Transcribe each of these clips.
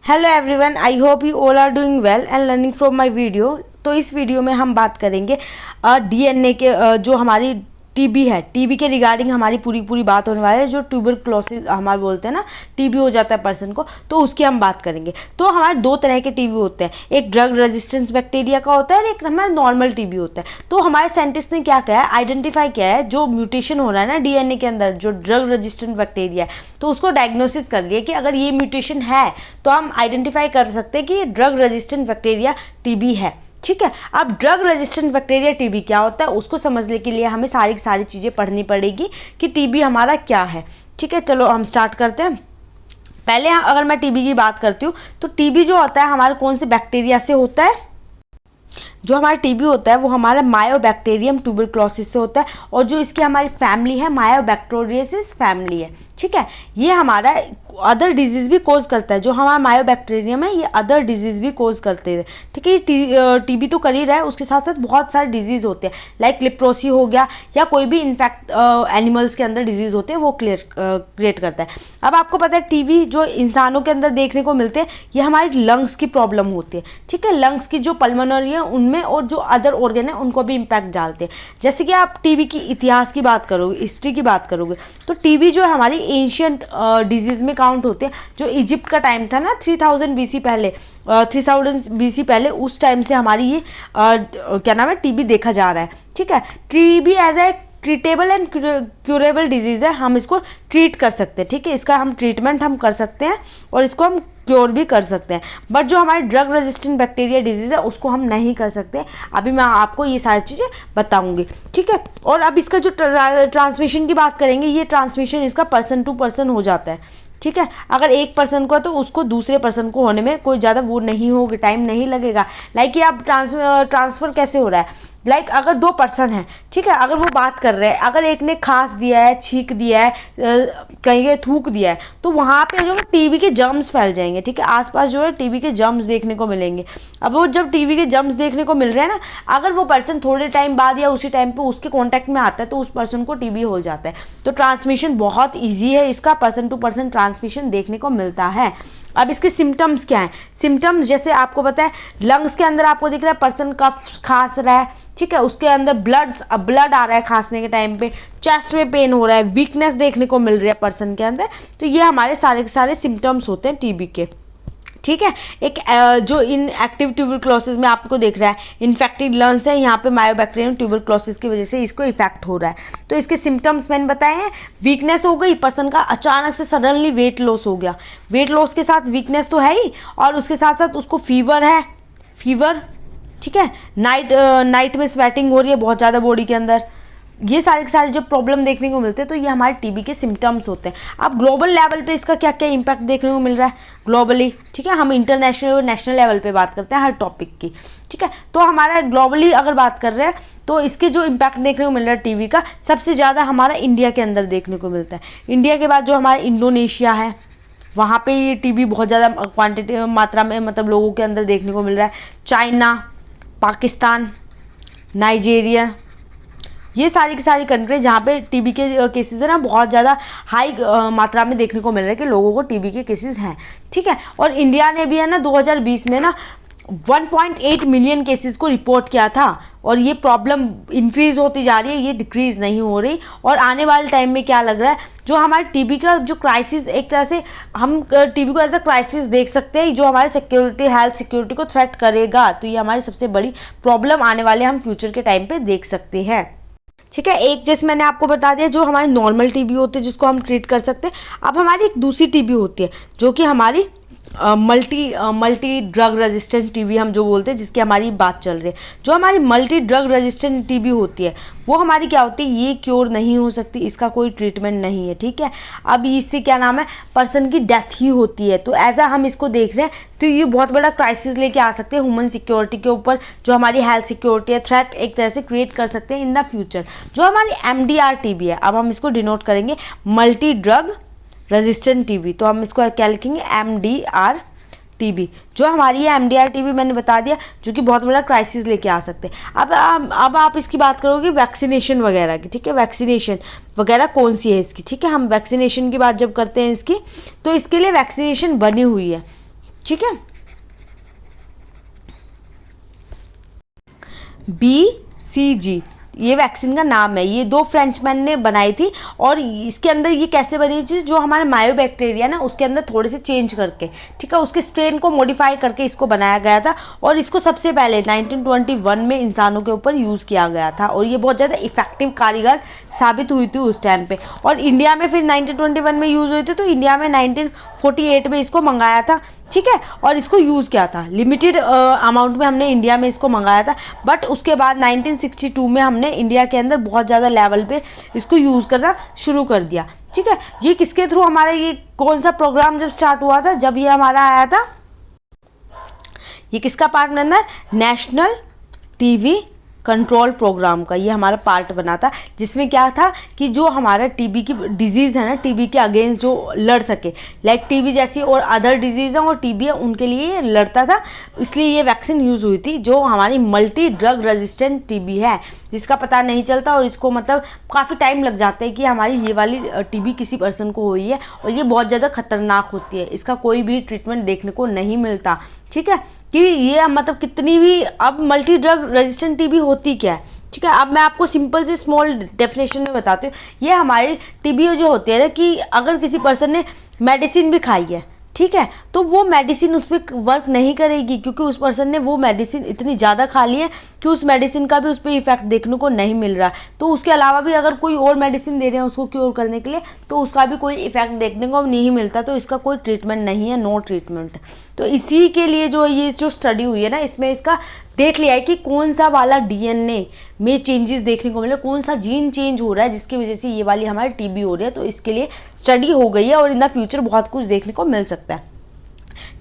Hello everyone, I hope you all are doing well and learning from my video. तो इस video में हम बात करेंगे डीएनए के जो हमारी टीबी है, टीबी के रिगार्डिंग हमारी पूरी बात होने वाली है। जो ट्यूबरक्लोसिस हमारे बोलते हैं ना, टीबी हो जाता है पर्सन को, तो उसकी हम बात करेंगे। तो हमारे दो तरह के टीबी होते हैं, एक ड्रग रेजिस्टेंस बैक्टीरिया का होता है और एक हमारा नॉर्मल टीबी होता है। तो हमारे साइंटिस्ट ने क्या किया है, आइडेंटिफाई किया है जो म्यूटेशन हो रहा है ना डीएनए के अंदर, जो ड्रग रेजिस्टेंट बैक्टीरिया है, तो उसको डायग्नोसिस कर लिया कि अगर ये म्यूटेशन है तो हम आइडेंटिफाई कर सकते हैं कि ये ड्रग रेजिस्टेंट बैक्टीरिया टीबी है। ठीक है, अब ड्रग रेजिस्टेंट बैक्टीरिया टीबी क्या होता है उसको समझने के लिए हमें सारी की सारी चीज़ें पढ़नी पड़ेगी कि टीबी हमारा क्या है। ठीक है, चलो हम स्टार्ट करते हैं। पहले अगर मैं टीबी की बात करती हूँ तो टीबी जो होता है हमारे कौन से बैक्टीरिया से होता है। जो हमारा टीबी होता है वो हमारा मायोबैक्टीरियम ट्यूबरक्लोसिस से होता है, और जो इसकी हमारी फैमिली है मायोबैक्टीरियसिस फैमिली है। ठीक है, ये हमारा अदर डिजीज़ भी कोज करता है। जो हमारा मायोबैक्टीरियम है ये अदर डिजीज़ भी कोज करते हैं। ठीक है, ये टीबी तो कर ही रहा है, उसके साथ साथ बहुत सारे डिजीज़ होते हैं, लाइक लेप्रोसी हो गया या कोई भी इनफैक्ट एनिमल्स के अंदर डिजीज़ होते हैं वो क्रिएट करता है। अब आपको पता है टीबी जो इंसानों के अंदर देखने को मिलते हैं ये हमारी लंग्स की प्रॉब्लम होती है। ठीक है, लंग्स की जो पल्मोनरी है उनमें और जो अदर ऑर्गन है उनको भी इम्पैक्ट डालते हैं। जैसे कि आप टीबी की इतिहास की बात करोगे, हिस्ट्री की बात करोगे, तो टीबी जो है हमारी एंशियंट डिजीज़ में काउंट होते हैं। जो इजिप्ट का टाइम था ना 3000 बीसी पहले, 3000 बीसी पहले, उस टाइम से हमारी ये क्या नाम है टीबी देखा जा रहा है। ठीक है, TB as a treatable and curable disease है, हम इसको ट्रीट कर सकते हैं। ठीक है, इसका हम ट्रीटमेंट हम कर सकते हैं और इसको हम क्योर भी कर सकते हैं। बट जो हमारी ड्रग रेजिस्टेंट बैक्टीरिया डिजीज़ है उसको हम नहीं कर सकते। अभी मैं आपको ये सारी चीज़ें बताऊंगी। ठीक है, और अब इसका जो ट्रांसमिशन की बात करेंगे, ये ट्रांसमिशन इसका पर्सन टू पर्सन हो जाता है। ठीक है, अगर एक पर्सन को है तो उसको दूसरे पर्सन को होने में कोई ज़्यादा वो नहीं होगा, टाइम नहीं लगेगा। लाइक ये आप ट्रांसफ़र कैसे हो रहा है, लाइक अगर दो पर्सन हैं, ठीक है, अगर वो बात कर रहे हैं, अगर एक ने खांस दिया है, छींक दिया है, कहीं थूक दिया है, तो वहाँ पे जो टीबी के जर्म्स फैल जाएंगे। ठीक है, आसपास जो है टीबी के जर्म्स देखने को मिलेंगे। अब वो जब टीबी के जर्म्स देखने को मिल रहे हैं ना, अगर वो पर्सन थोड़े टाइम बाद या उसी टाइम पे उसके कांटेक्ट में आता है तो उस पर्सन को टीबी हो जाता है। तो ट्रांसमिशन बहुत ईजी है, इसका पर्सन टू पर्सन ट्रांसमिशन देखने को मिलता है। अब इसके सिम्टम्स क्या हैं? सिम्टम्स जैसे आपको पता है लंग्स के अंदर आपको दिख रहा है पर्सन कफ खांस रहा है। ठीक है, उसके अंदर ब्लड आ रहा है खांसने के टाइम पे, चेस्ट में पेन हो रहा है, वीकनेस देखने को मिल रही है पर्सन के अंदर। तो ये हमारे सारे के सारे सिम्टम्स होते हैं टीबी के। ठीक है, एक जो इन एक्टिव ट्यूबरक्लोसिस में आपको देख रहा है इन्फेक्टेड लंग्स है, यहाँ पे मायोबैक्टीरियम ट्यूबरक्लोसिस की वजह से इसको इफेक्ट हो रहा है। तो इसके सिम्टम्स मैंने बताए हैं, वीकनेस हो गई पर्सन का, अचानक से सडनली वेट लॉस हो गया, वेट लॉस के साथ वीकनेस तो है ही, और उसके साथ साथ उसको फीवर है, फीवर। ठीक है, नाइट में स्वेटिंग हो रही है बहुत ज़्यादा बॉडी के अंदर। ये सारे के सारे जो प्रॉब्लम देखने को मिलते हैं तो ये हमारे टीबी के सिम्टम्स होते हैं। अब ग्लोबल लेवल पे इसका क्या क्या इम्पैक्ट देखने को मिल रहा है ग्लोबली। ठीक है, हम इंटरनेशनल और नेशनल लेवल पे बात करते हैं हर टॉपिक की। ठीक है, तो हमारा ग्लोबली अगर बात कर रहे हैं तो इसके जो इम्पैक्ट देखने को मिल रहा है टीबी का, सबसे ज़्यादा हमारा इंडिया के अंदर देखने को मिलता है। इंडिया के बाद जो हमारा इंडोनेशिया है, वहाँ पर ये टीबी बहुत ज़्यादा क्वान्टिटी मात्रा में मतलब लोगों के अंदर देखने को मिल रहा है। चाइना, पाकिस्तान, नाइजीरिया, ये सारी की सारी कंट्री जहाँ पे टीबी के केसेस है ना बहुत ज़्यादा हाई मात्रा में देखने को मिल रहा है कि लोगों को टीबी के केसेस हैं। ठीक है, और इंडिया ने भी है ना 2020 में ना 1.8 मिलियन केसेस को रिपोर्ट किया था, और ये प्रॉब्लम इंक्रीज़ होती जा रही है, ये डिक्रीज़ नहीं हो रही। और आने वाले टाइम में क्या लग रहा है, जो हमारे टीबी का जो क्राइसिस, एक तरह से हम टीबी को एज अ क्राइसिस देख सकते हैं, जो हमारे सिक्योरिटी, हेल्थ सिक्योरिटी को थ्रेट करेगा। तो ये हमारी सबसे बड़ी प्रॉब्लम आने वाले हम फ्यूचर के टाइम पे देख सकते हैं। ठीक है, एक जैसे मैंने आपको बता दिया जो हमारी नॉर्मल टीबी होती है जिसको हम ट्रीट कर सकते हैं। अब हमारी एक दूसरी टीबी होती है जो कि हमारी मल्टी ड्रग रेजिस्टेंट टीबी हम जो बोलते हैं, जिसकी हमारी बात चल रही है। जो हमारी मल्टी ड्रग रेजिस्टेंट टीबी होती है वो हमारी क्या होती है, ये क्योर नहीं हो सकती, इसका कोई ट्रीटमेंट नहीं है। ठीक है, अब इससे क्या नाम है, पर्सन की डेथ ही होती है। तो ऐसा हम इसको देख रहे हैं, तो ये बहुत बड़ा क्राइसिस लेके आ सकते हैं ह्यूमन सिक्योरिटी के ऊपर, जो हमारी हेल्थ सिक्योरिटी है, थ्रेट एक तरह से क्रिएट कर सकते हैं इन द फ्यूचर। जो हमारी MDR टीबी है, अब हम इसको डिनोट करेंगे मल्टी ड्रग रेजिस्टेंट टीबी, तो हम इसको क्या लिखेंगे, MDR टीबी। जो हमारी ये MDR टीबी मैंने बता दिया जो कि बहुत बड़ा क्राइसिस लेके आ सकते हैं। अब आप इसकी बात करोगे वैक्सीनेशन वगैरह की। ठीक है, वैक्सीनेशन वगैरह कौन सी है इसकी। ठीक है, हम वैक्सीनेशन की बात जब करते हैं इसकी, तो इसके लिए वैक्सीनेशन बनी हुई है। ठीक है। BCG ये वैक्सीन का नाम है। ये 2 फ्रेंचमैन ने बनाई थी और इसके अंदर ये कैसे बनी थी, जो हमारे मायोबैक्टीरिया ना उसके अंदर थोड़े से चेंज करके, ठीक है, उसके स्ट्रेन को मॉडिफाई करके इसको बनाया गया था और इसको सबसे पहले 1921 में इंसानों के ऊपर यूज़ किया गया था और ये बहुत ज़्यादा इफेक्टिव कारीगर साबित हुई थी उस टाइम पे। और इंडिया में फिर 1921 में यूज़ हुई थी, तो इंडिया में 1948 में इसको मंगाया था, ठीक है, और इसको यूज़ किया था। लिमिटेड अमाउंट में हमने इंडिया में इसको मंगाया था, बट उसके बाद 1962 में हमने इंडिया के अंदर बहुत ज़्यादा लेवल पे इसको यूज़ करना शुरू कर दिया, ठीक है। ये किसके थ्रू हमारा ये कौन सा प्रोग्राम जब स्टार्ट हुआ था, जब ये हमारा आया था, ये किसका पार्ट बना, नेशनल टीबी कंट्रोल प्रोग्राम का ये हमारा पार्ट बना था, जिसमें क्या था कि जो हमारा टीबी की डिजीज़ है ना, टीबी के अगेंस्ट जो लड़ सके, लाइक टीबी जैसी और अदर डिजीज़ हैं और टीबी है उनके लिए ये लड़ता था, इसलिए ये वैक्सीन यूज़ हुई थी, जो हमारी मल्टी ड्रग रेजिस्टेंट टीबी है, जिसका पता नहीं चलता और इसको मतलब काफ़ी टाइम लग जाता है कि हमारी ये वाली टीबी किसी पर्सन को हुई है और ये बहुत ज़्यादा खतरनाक होती है, इसका कोई भी ट्रीटमेंट देखने को नहीं मिलता, ठीक है। कि ये मतलब कितनी भी अब मल्टी ड्रग रेजिस्टेंट टीबी होती क्या है, ठीक है। अब मैं आपको सिंपल से स्मॉल डेफिनेशन में बताती हूँ। ये हमारी टीबी जो होती है ना, कि अगर किसी पर्सन ने मेडिसिन भी खाई है, ठीक है, तो वो मेडिसिन उस पर वर्क नहीं करेगी, क्योंकि उस पर्सन ने वो मेडिसिन इतनी ज़्यादा खा ली है कि उस मेडिसिन का भी उस पर इफेक्ट देखने को नहीं मिल रहा। तो उसके अलावा भी अगर कोई और मेडिसिन दे रहे हैं उसको क्योर करने के लिए, तो उसका भी कोई इफेक्ट देखने को नहीं मिलता, तो इसका कोई ट्रीटमेंट नहीं है, नो ट्रीटमेंट। तो इसी के लिए जो ये जो स्टडी हुई है ना, इसमें इसका देख लिया है कि कौन सा वाला डीएनए में चेंजेस देखने को मिले, कौन सा जीन चेंज हो रहा है जिसकी वजह से ये वाली हमारी टीबी हो रही है। तो इसके लिए स्टडी हो गई है और इन द फ्यूचर बहुत कुछ देखने को मिल सकता है,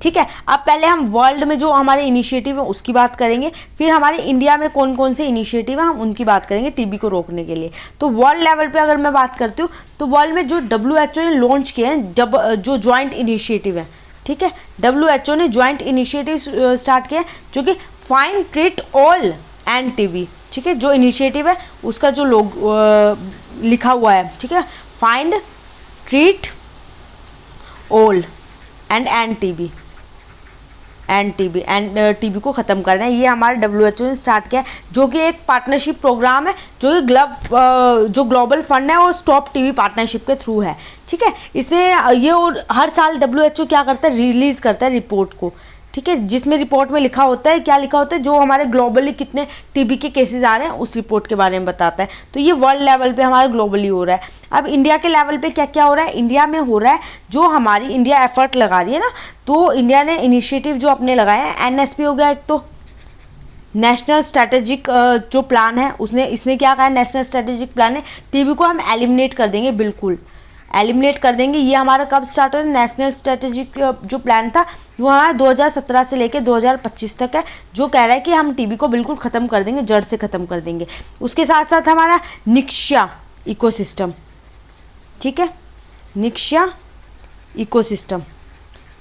ठीक है। अब पहले हम वर्ल्ड में जो हमारे इनिशिएटिव है उसकी बात करेंगे, फिर हमारे इंडिया में कौन कौन से इनिशिएटिव है हम उनकी बात करेंगे टीबी को रोकने के लिए। तो वर्ल्ड लेवल पे अगर मैं बात करती हूँ, तो वर्ल्ड में जो WHO ने लॉन्च किए हैं, जो ज्वाइंट इनिशिएटिव है, ठीक है, WHO ने ज्वाइंट इनिशिएटिव स्टार्ट किया है, जो कि find treat all end TB, ठीक है। जो इनिशिएटिव है उसका जो लिखा हुआ है, ठीक है, find treat all end TB TB को ख़त्म करना है, ये हमारे WHO ने स्टार्ट किया है, जो कि एक पार्टनरशिप प्रोग्राम है, जो कि जो ग्लोबल फंड है और स्टॉप टीबी पार्टनरशिप के थ्रू है, ठीक है। इसने ये और हर साल WHO क्या करता है, रिलीज़ करता है रिपोर्ट को, ठीक है, जिसमें रिपोर्ट में लिखा होता है, क्या लिखा होता है, जो हमारे ग्लोबली कितने टीबी के केसेस आ रहे हैं उस रिपोर्ट के बारे में बताता है। तो ये वर्ल्ड लेवल पे हमारा ग्लोबली हो रहा है। अब इंडिया के लेवल पे क्या क्या हो रहा है, इंडिया में हो रहा है, जो हमारी इंडिया एफर्ट लगा रही है ना, तो इंडिया ने इनिशिएटिव जो अपने लगाए हैं, NSP हो गया एक, तो नेशनल स्ट्रेटेजिक जो प्लान है इसने क्या कहा है, नेशनल स्ट्रेटेजिक प्लान है, टीबी को हम एलिमिनेट कर देंगे, बिल्कुल एलिमिनेट कर देंगे। ये हमारा कब स्टार्ट हुआ, नेशनल स्ट्रेटेजिक जो प्लान था वो हमारा 2017 से लेकर 2025 तक है, जो कह रहा है कि हम टीबी को बिल्कुल ख़त्म कर देंगे, जड़ से ख़त्म कर देंगे। उसके साथ साथ हमारा निक्शा इकोसिस्टम, ठीक है, निक्शा इकोसिस्टम,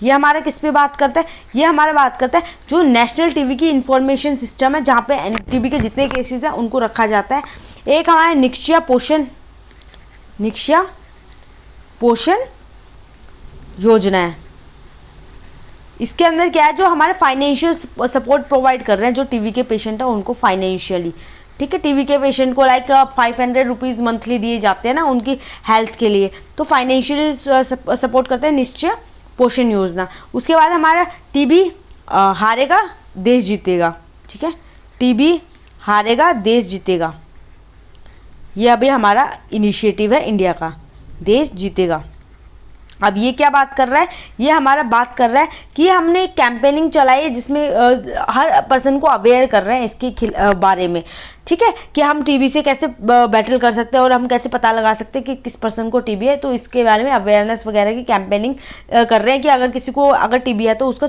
ये हमारा किस पे बात करता है, ये हमारा बात करता है जो नेशनल टीबी की इंफॉर्मेशन सिस्टम है, जहाँ पे टीबी के जितने केसेस हैं उनको रखा जाता है। एक हमारा निक्शा पोषण योजना है। इसके अंदर क्या है, जो हमारे फाइनेंशियल सपोर्ट प्रोवाइड कर रहे हैं जो टीबी के पेशेंट हैं उनको फाइनेंशियली, ठीक है। टीबी के पेशेंट को लाइक 500 रुपीज़ मंथली दिए जाते हैं ना उनकी हेल्थ के लिए, तो फाइनेंशियली सपोर्ट करते हैं निश्चय पोषण योजना। उसके बाद हमारा टीबी हारेगा देश जीतेगा, ठीक है, टीबी हारेगा देश जीतेगा, ये अभी हमारा इनिशिएटिव है इंडिया का, देश जीतेगा। अब ये क्या बात कर रहा है, ये हमारा बात कर रहा है कि हमने कैंपेनिंग चलाई है जिसमें हर पर्सन को अवेयर कर रहे हैं इसके बारे में, ठीक है, कि हम टीबी से कैसे बैटल कर सकते हैं और हम कैसे पता लगा सकते हैं कि किस पर्सन को टीबी है। तो इसके बारे में अवेयरनेस वगैरह की कैंपेनिंग कर रहे हैं कि अगर किसी को अगर टीबी है तो उसको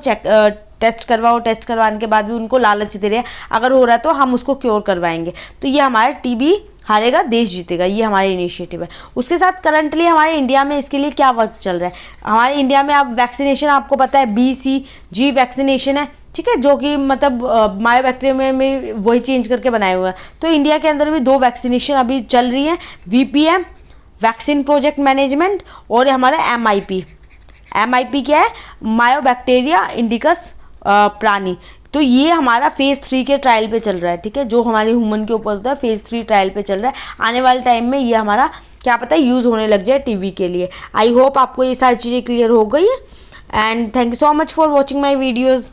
टेस्ट करवाओ, टेस्ट करवाने के बाद भी उनको लालच दे रहे हैं, अगर हो रहा है तो हम उसको क्योर करवाएंगे। तो ये हमारा टीबी हारेगा देश जीतेगा, ये हमारे इनिशिएटिव है। उसके साथ करंटली हमारे इंडिया में इसके लिए क्या वर्क चल रहा है, हमारे इंडिया में अब वैक्सीनेशन आपको पता है BCG वैक्सीनेशन है, ठीक है, जो कि मतलब मायोबैक्टीरिया में वही चेंज करके बनाए हुए हैं। तो इंडिया के अंदर भी 2 वैक्सीनेशन अभी चल रही हैं, VPM वैक्सीन प्रोजेक्ट मैनेजमेंट और हमारा MIP क्या है, मायोबैक्टीरिया इंडिकस प्राणी। तो ये हमारा फेज़ 3 के ट्रायल पे चल रहा है, ठीक है, जो हमारे ह्यूमन के ऊपर होता है, फेज़ 3 ट्रायल पे चल रहा है। आने वाले टाइम में ये हमारा क्या पता है यूज़ होने लग जाए टीबी के लिए। आई होप आपको ये सारी चीज़ें क्लियर हो गई है, and thank you so much for watching my videos.